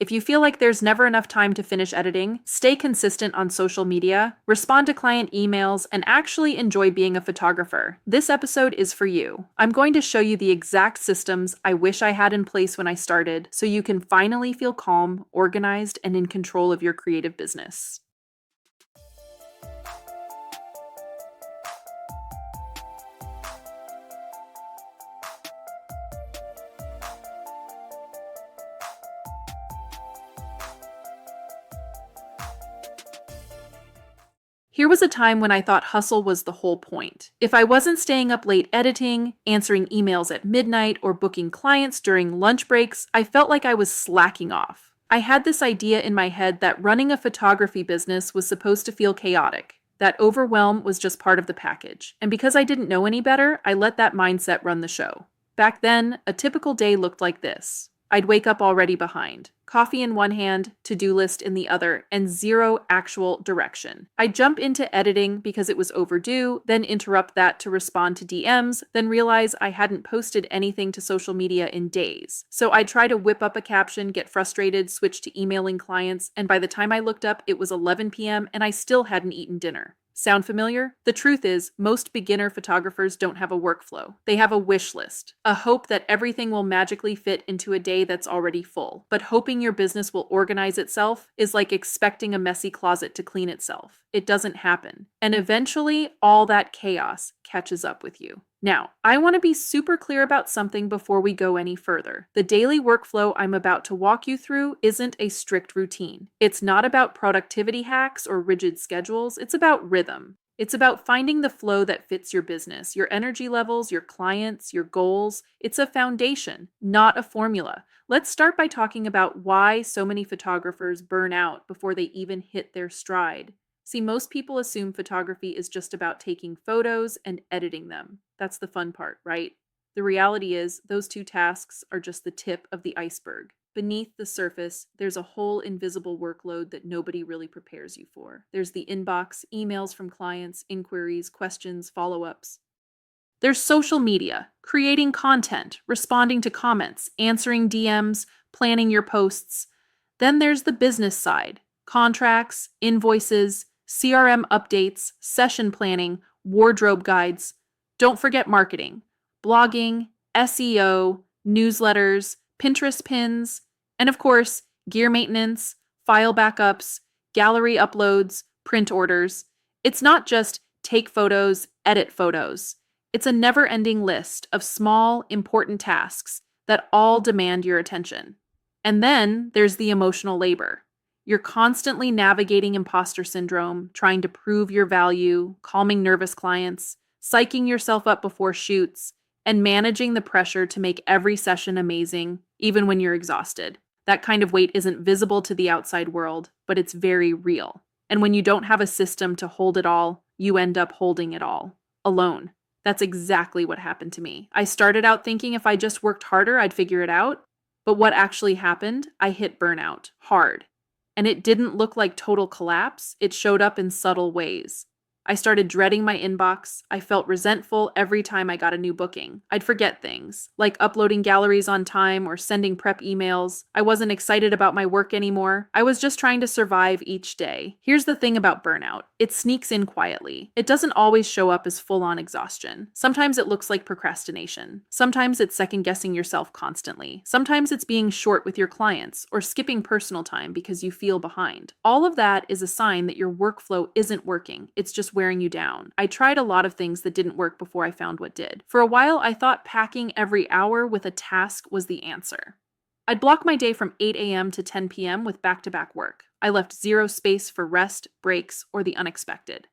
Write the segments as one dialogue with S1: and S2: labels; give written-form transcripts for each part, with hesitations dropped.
S1: If you feel like there's never enough time to finish editing, stay consistent on social media, respond to client emails, and actually enjoy being a photographer, this episode is for you. I'm going to show you the exact systems I wish I had in place when I started so you can finally feel calm, organized, and in control of your creative business. Here was a time when I thought hustle was the whole point. If I wasn't staying up late editing, answering emails at midnight, or booking clients during lunch breaks, I felt like I was slacking off. I had this idea in my head that running a photography business was supposed to feel chaotic, that overwhelm was just part of the package. And because I didn't know any better, I let that mindset run the show. Back then, a typical day looked like this. I'd wake up already behind. Coffee in one hand, to-do list in the other, and zero actual direction. I'd jump into editing because it was overdue, then interrupt that to respond to DMs, then realize I hadn't posted anything to social media in days. So I'd try to whip up a caption, get frustrated, switch to emailing clients, and by the time I looked up, it was 11 p.m. and I still hadn't eaten dinner. Sound familiar? The truth is, most beginner photographers don't have a workflow. They have a wish list, a hope that everything will magically fit into a day that's already full. But hoping your business will organize itself is like expecting a messy closet to clean itself. It doesn't happen. And eventually, all that chaos catches up with you. Now, I want to be super clear about something before we go any further. The daily workflow I'm about to walk you through isn't a strict routine. It's not about productivity hacks or rigid schedules. It's about rhythm. It's about finding the flow that fits your business, your energy levels, your clients, your goals. It's a foundation, not a formula. Let's start by talking about why so many photographers burn out before they even hit their stride. See, most people assume photography is just about taking photos and editing them. That's the fun part, right? The reality is, those two tasks are just the tip of the iceberg. Beneath the surface, there's a whole invisible workload that nobody really prepares you for. There's the inbox, emails from clients, inquiries, questions, follow-ups. There's social media, creating content, responding to comments, answering DMs, planning your posts. Then there's the business side, contracts, invoices, CRM updates, session planning, wardrobe guides. Don't forget marketing, blogging, SEO, newsletters, Pinterest pins, and of course, gear maintenance, file backups, gallery uploads, print orders. It's not just take photos, edit photos. It's a never-ending list of small, important tasks that all demand your attention. And then there's the emotional labor. You're constantly navigating imposter syndrome, trying to prove your value, calming nervous clients, psyching yourself up before shoots, and managing the pressure to make every session amazing, even when you're exhausted. That kind of weight isn't visible to the outside world, but it's very real. And when you don't have a system to hold it all, you end up holding it all, alone. That's exactly what happened to me. I started out thinking if I just worked harder, I'd figure it out. But what actually happened? I hit burnout, hard. And it didn't look like total collapse, it showed up in subtle ways. I started dreading my inbox. I felt resentful every time I got a new booking. I'd forget things, like uploading galleries on time or sending prep emails. I wasn't excited about my work anymore. I was just trying to survive each day. Here's the thing about burnout. It sneaks in quietly. It doesn't always show up as full-on exhaustion. Sometimes it looks like procrastination. Sometimes it's second-guessing yourself constantly. Sometimes it's being short with your clients or skipping personal time because you feel behind. All of that is a sign that your workflow isn't working. It's just wearing you down. I tried a lot of things that didn't work before I found what did. For a while, I thought packing every hour with a task was the answer. I'd block my day from 8 a.m. to 10 p.m. with back-to-back work. I left zero space for rest, breaks, or the unexpected.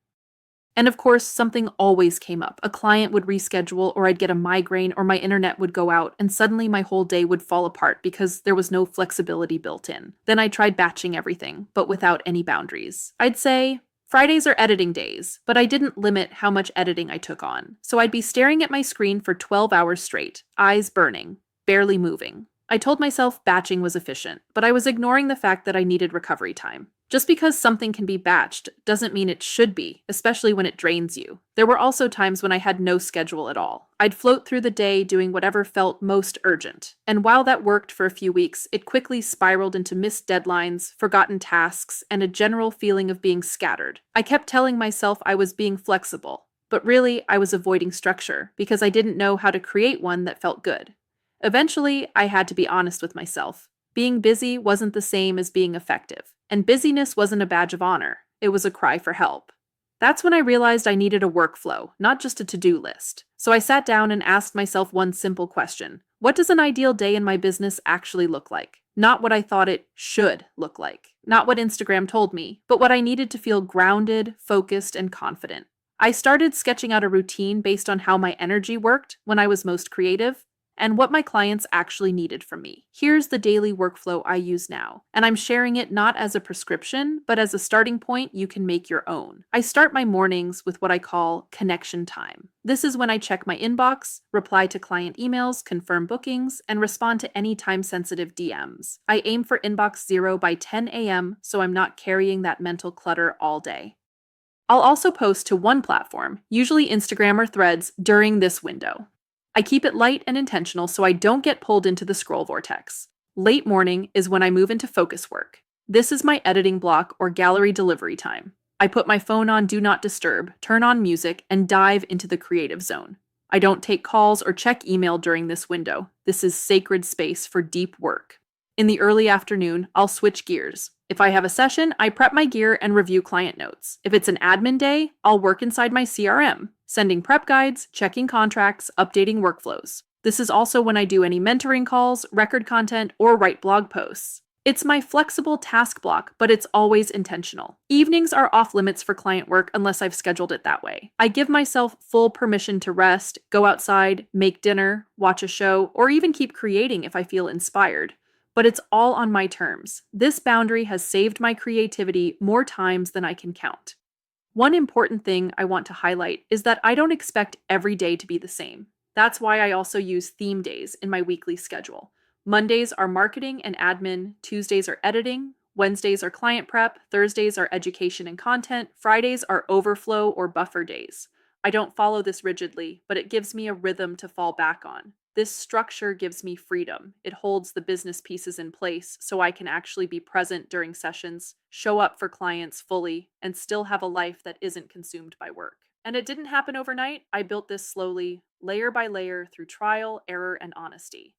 S1: And of course, something always came up. A client would reschedule, or I'd get a migraine, or my internet would go out, and suddenly my whole day would fall apart because there was no flexibility built in. Then I tried batching everything, but without any boundaries. I'd say, Fridays are editing days, but I didn't limit how much editing I took on. So I'd be staring at my screen for 12 hours straight, eyes burning, barely moving. I told myself batching was efficient, but I was ignoring the fact that I needed recovery time. Just because something can be batched doesn't mean it should be, especially when it drains you. There were also times when I had no schedule at all. I'd float through the day doing whatever felt most urgent. And while that worked for a few weeks, it quickly spiraled into missed deadlines, forgotten tasks, and a general feeling of being scattered. I kept telling myself I was being flexible, but really I was avoiding structure because I didn't know how to create one that felt good. Eventually, I had to be honest with myself. Being busy wasn't the same as being effective, and busyness wasn't a badge of honor. It was a cry for help. That's when I realized I needed a workflow, not just a to-do list. So I sat down and asked myself one simple question. What does an ideal day in my business actually look like? Not what I thought it should look like. Not what Instagram told me, but what I needed to feel grounded, focused, and confident. I started sketching out a routine based on how my energy worked when I was most creative, and what my clients actually needed from me. Here's the daily workflow I use now, and I'm sharing it not as a prescription, but as a starting point you can make your own. I start my mornings with what I call connection time. This is when I check my inbox, reply to client emails, confirm bookings, and respond to any time-sensitive DMs. I aim for inbox 0 by 10 a.m., so I'm not carrying that mental clutter all day. I'll also post to one platform, usually Instagram or Threads, during this window. I keep it light and intentional so I don't get pulled into the scroll vortex. Late morning is when I move into focus work. This is my editing block or gallery delivery time. I put my phone on Do Not Disturb, turn on music, and dive into the creative zone. I don't take calls or check email during this window. This is sacred space for deep work. In the early afternoon, I'll switch gears. If I have a session, I prep my gear and review client notes. If it's an admin day, I'll work inside my CRM, sending prep guides, checking contracts, updating workflows. This is also when I do any mentoring calls, record content, or write blog posts. It's my flexible task block, but it's always intentional. Evenings are off limits for client work unless I've scheduled it that way. I give myself full permission to rest, go outside, make dinner, watch a show, or even keep creating if I feel inspired. But it's all on my terms. This boundary has saved my creativity more times than I can count. One important thing I want to highlight is that I don't expect every day to be the same. That's why I also use theme days in my weekly schedule. Mondays are marketing and admin, Tuesdays are editing, Wednesdays are client prep, Thursdays are education and content, Fridays are overflow or buffer days. I don't follow this rigidly, but it gives me a rhythm to fall back on. This structure gives me freedom. It holds the business pieces in place so I can actually be present during sessions, show up for clients fully, and still have a life that isn't consumed by work. And it didn't happen overnight. I built this slowly, layer by layer, through trial, error, and honesty.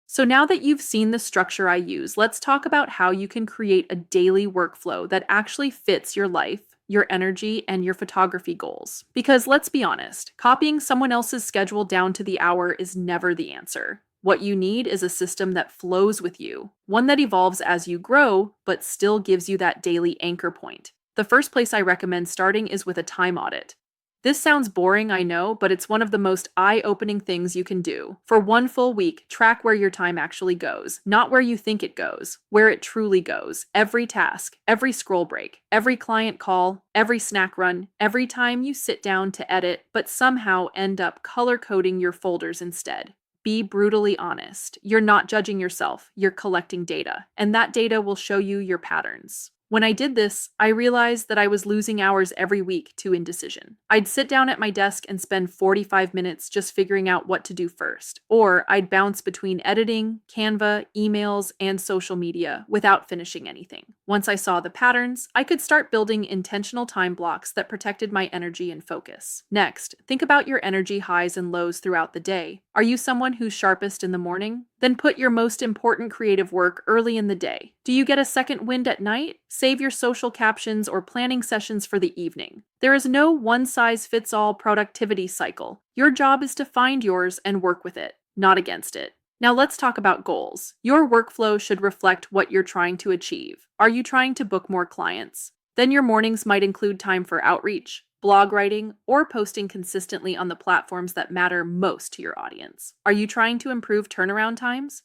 S1: So now that you've seen the structure I use, let's talk about how you can create a daily workflow that actually fits your life, your energy, and your photography goals. Because let's be honest, copying someone else's schedule down to the hour is never the answer. What you need is a system that flows with you, one that evolves as you grow, but still gives you that daily anchor point. The first place I recommend starting is with a time audit. This sounds boring, I know, but it's one of the most eye-opening things you can do. For one full week, track where your time actually goes, not where you think it goes, where it truly goes. Every task, every scroll break, every client call, every snack run, every time you sit down to edit, but somehow end up color-coding your folders instead. Be brutally honest. You're not judging yourself, you're collecting data, and that data will show you your patterns. When I did this, I realized that I was losing hours every week to indecision. I'd sit down at my desk and spend 45 minutes just figuring out what to do first, or I'd bounce between editing, Canva, emails, and social media without finishing anything. Once I saw the patterns, I could start building intentional time blocks that protected my energy and focus. Next, think about your energy highs and lows throughout the day. Are you someone who's sharpest in the morning? Then put your most important creative work early in the day. Do you get a second wind at night? Save your social captions or planning sessions for the evening. There is no one-size-fits-all productivity cycle. Your job is to find yours and work with it, not against it. Now let's talk about goals. Your workflow should reflect what you're trying to achieve. Are you trying to book more clients? Then your mornings might include time for outreach, blog writing, or posting consistently on the platforms that matter most to your audience. Are you trying to improve turnaround times?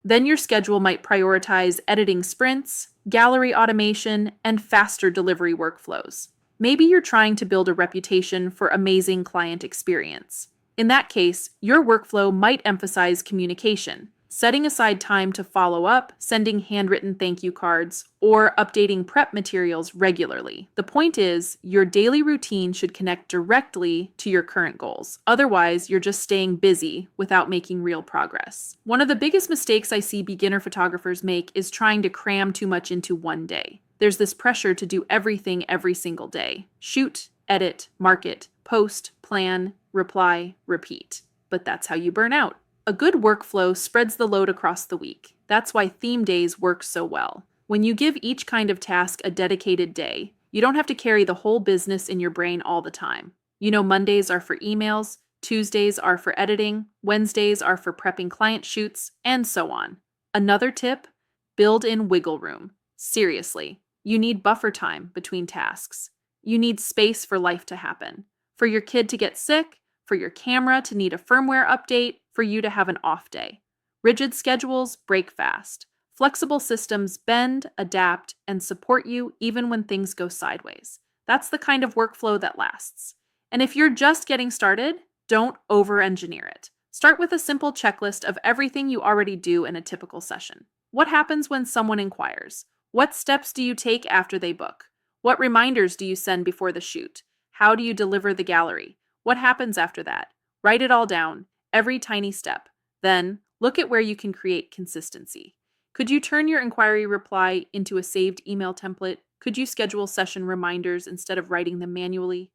S1: Then your schedule might prioritize editing sprints, gallery automation, and faster delivery workflows. Maybe you're trying to build a reputation for amazing client experience. In that case, your workflow might emphasize communication, setting aside time to follow up, sending handwritten thank you cards, or updating prep materials regularly. The point is, your daily routine should connect directly to your current goals. Otherwise, you're just staying busy without making real progress. One of the biggest mistakes I see beginner photographers make is trying to cram too much into one day. There's this pressure to do everything every single day. Shoot, edit, market, post, plan, reply, repeat. But that's how you burn out. A good workflow spreads the load across the week. That's why theme days work so well. When you give each kind of task a dedicated day, you don't have to carry the whole business in your brain all the time. You know, Mondays are for emails, Tuesdays are for editing, Wednesdays are for prepping client shoots, and so on. Another tip: build in wiggle room. Seriously, you need buffer time between tasks. You need space for life to happen, for your kid to get sick, for your camera to need a firmware update, for you to have an off day. Rigid schedules break fast. Flexible systems bend, adapt, and support you even when things go sideways. That's the kind of workflow that lasts. And if you're just getting started, don't over-engineer it. Start with a simple checklist of everything you already do in a typical session. What happens when someone inquires? What steps do you take after they book? What reminders do you send before the shoot? How do you deliver the gallery? What happens after that? Write it all down, every tiny step. Then, look at where you can create consistency. Could you turn your inquiry reply into a saved email template? Could you schedule session reminders instead of writing them manually?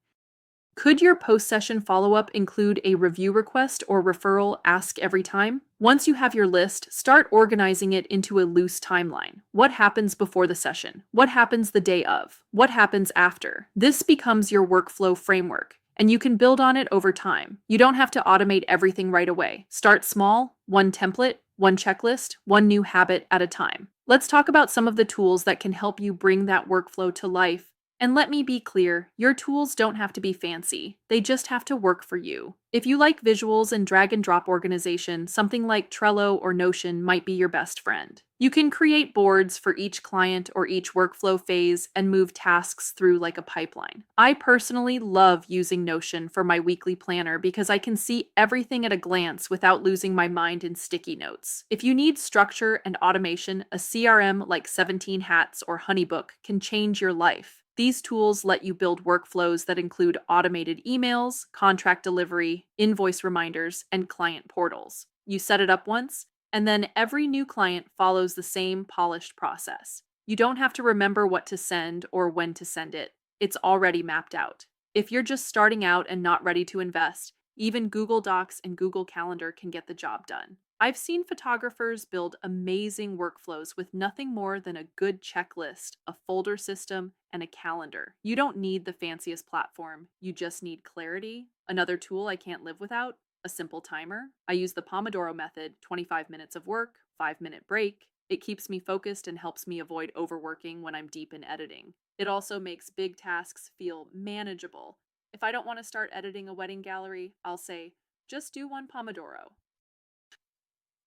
S1: Could your post-session follow-up include a review request or referral ask every time? Once you have your list, start organizing it into a loose timeline. What happens before the session? What happens the day of? What happens after? This becomes your workflow framework, and you can build on it over time. You don't have to automate everything right away. Start small, one template, one checklist, one new habit at a time. Let's talk about some of the tools that can help you bring that workflow to life. And let me be clear, your tools don't have to be fancy. They just have to work for you. If you like visuals and drag and drop organization, something like Trello or Notion might be your best friend. You can create boards for each client or each workflow phase and move tasks through like a pipeline. I personally love using Notion for my weekly planner because I can see everything at a glance without losing my mind in sticky notes. If you need structure and automation, a CRM like 17 Hats or Honeybook can change your life. These tools let you build workflows that include automated emails, contract delivery, invoice reminders, and client portals. You set it up once, and then every new client follows the same polished process. You don't have to remember what to send or when to send it. It's already mapped out. If you're just starting out and not ready to invest, even Google Docs and Google Calendar can get the job done. I've seen photographers build amazing workflows with nothing more than a good checklist, a folder system, and a calendar. You don't need the fanciest platform, you just need clarity. Another tool I can't live without: a simple timer. I use the Pomodoro method: 25 minutes of work, 5-minute break. It keeps me focused and helps me avoid overworking when I'm deep in editing. It also makes big tasks feel manageable. If I don't want to start editing a wedding gallery, I'll say, just do one Pomodoro.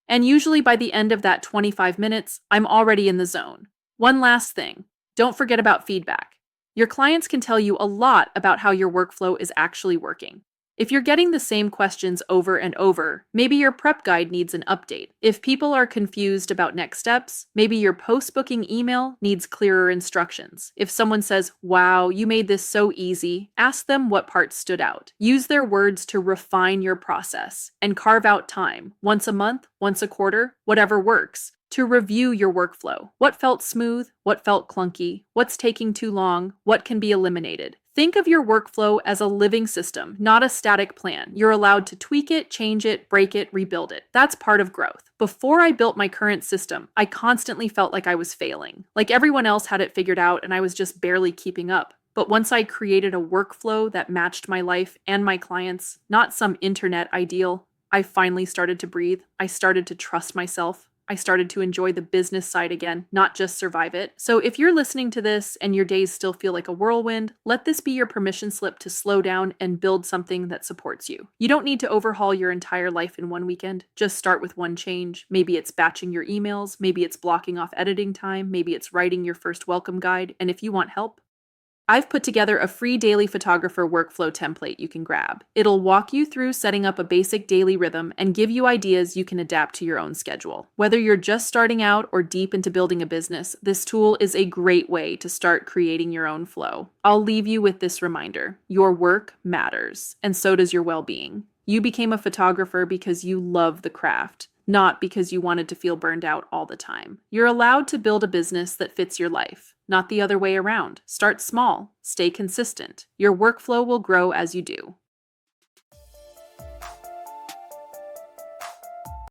S1: And usually by the end of that 25 minutes, I'm already in the zone. One last thing: don't forget about feedback. Your clients can tell you a lot about how your workflow is actually working. If you're getting the same questions over and over, maybe your prep guide needs an update. If people are confused about next steps, maybe your post-booking email needs clearer instructions. If someone says, "Wow, you made this so easy," ask them what parts stood out. Use their words to refine your process, and carve out time, once a month, once a quarter, whatever works, to review your workflow. What felt smooth? What felt clunky? What's taking too long? What can be eliminated? Think of your workflow as a living system, not a static plan. You're allowed to tweak it, change it, break it, rebuild it. That's part of growth. Before I built my current system, I constantly felt like I was failing. Like everyone else had it figured out and I was just barely keeping up. But once I created a workflow that matched my life and my clients, not some internet ideal, I finally started to breathe. I started to trust myself. I started to enjoy the business side again, not just survive it. So if you're listening to this and your days still feel like a whirlwind, let this be your permission slip to slow down and build something that supports you. You don't need to overhaul your entire life in one weekend. Just start with one change. Maybe it's batching your emails, maybe it's blocking off editing time, maybe it's writing your first welcome guide. And if you want help, I've put together a free daily photographer workflow template you can grab. It'll walk you through setting up a basic daily rhythm and give you ideas you can adapt to your own schedule. Whether you're just starting out or deep into building a business, this tool is a great way to start creating your own flow. I'll leave you with this reminder: your work matters, and so does your well-being. You became a photographer because you love the craft, not because you wanted to feel burned out all the time. You're allowed to build a business that fits your life, not the other way around. Start small, stay consistent. Your workflow will grow as you do.